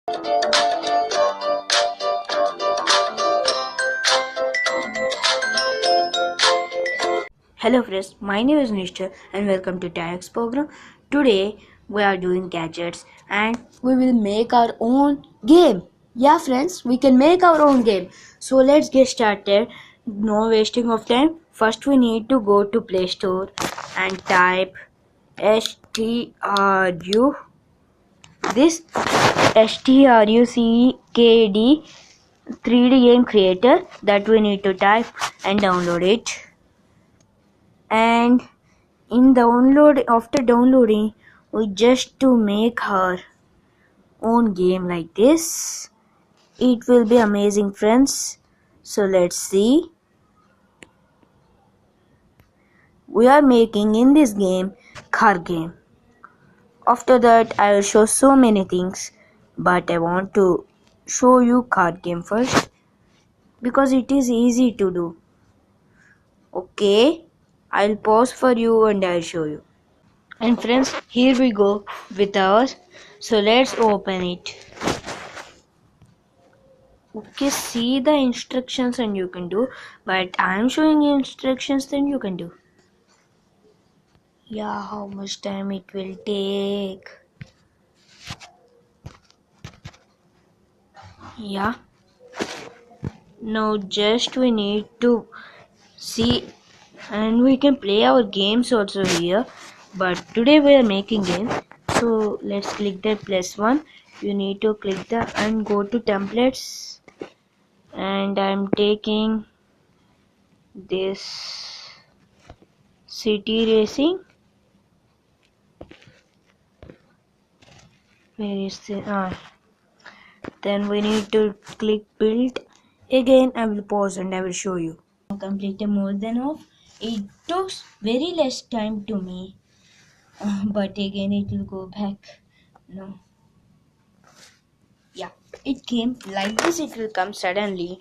Hello friends, my name is Nishchal and welcome to TAX program. Today we are doing gadgets and we will make our own game. Yeah friends, we can make our own game. So let's get started. No wasting of time. First we need to go to Play Store and type STRU. This STRUCKD 3D game creator that we need to type and download it. And after downloading, we just to make our own game like this. It will be amazing friends. So let's see. We are making in this game car game. After that I will show so many things, but I want to show you card game first because it is easy to do. Okay, I'll pause for you and I'll show you. And friends, here we go with ours. So let's open it. Okay, see the instructions and you can do, but I'm showing you instructions, then you can do. Yeah, how much time it will take? Yeah. Now just we need to see, and we can play our games also here, but today we are making game. So let's click the +1. You need to click the and go to templates, and I'm taking this city racing. Where is the then we need to click build. Again I will pause and I will show you. Completed more than half. It took very less time to me, but again it will go back. No. Yeah, it came like this. It will come suddenly,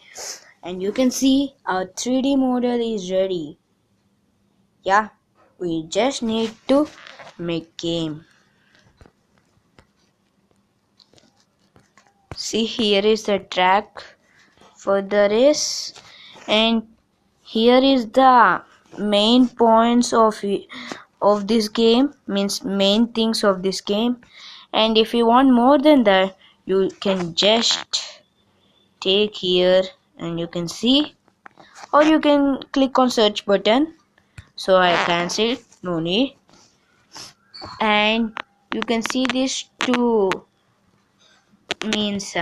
and you can see our 3D model is ready. Yeah, we just need to make game. See, here is the track for the race, and here is the main points of this game, means main things of this game. And if you want more than that, you can just take here and you can see, or you can click on search button. So I cancel, no need. And you can see this to means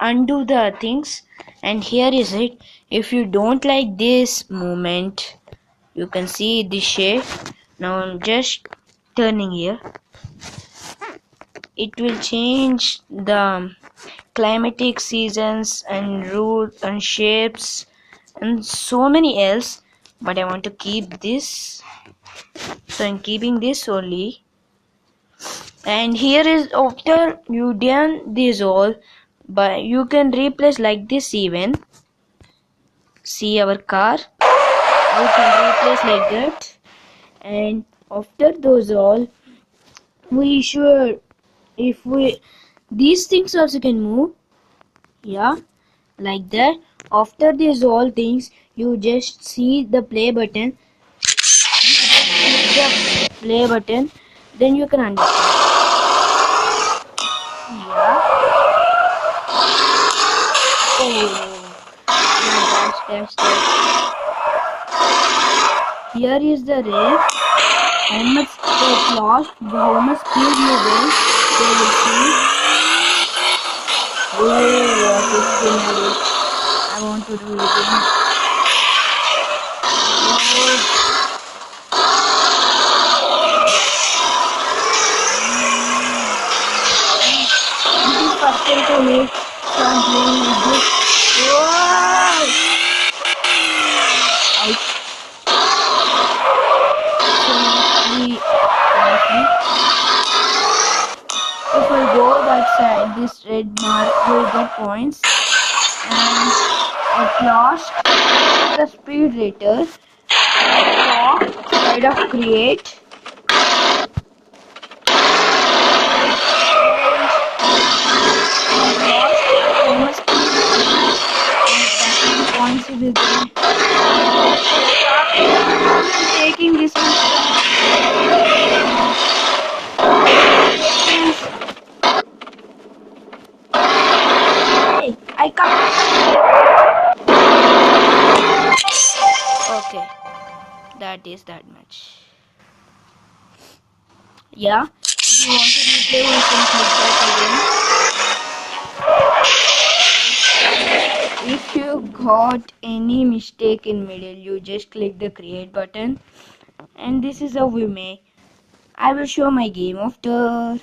undo the things, and here is it. If you don't like this movement, you can see this shape. Now I'm just turning here. It will change the climatic seasons and route and shapes and so many else, but I want to keep this, so I'm keeping this only. And here is after you done this all, but you can replace like this even. See our car, we can replace like that. And after those all, we should, if we these things also can move, yeah, like that. After these all things, you just see the play button, then you can understand. Yeah. Oh, that's. Here is the race. How much it lost, how much speed you win, they will see. Oh, what is this? I want to do it again. This is first time to me, so I'm playing like this. Wow! Ouch. If we go that side, this red mark will get points, and at last the speed rater top side of create, I can't. Okay, that is that much. Yeah, if you want to replay, you can click that again. If you got any mistake in middle, you just click the create button, and this is how we make. I will show my game after.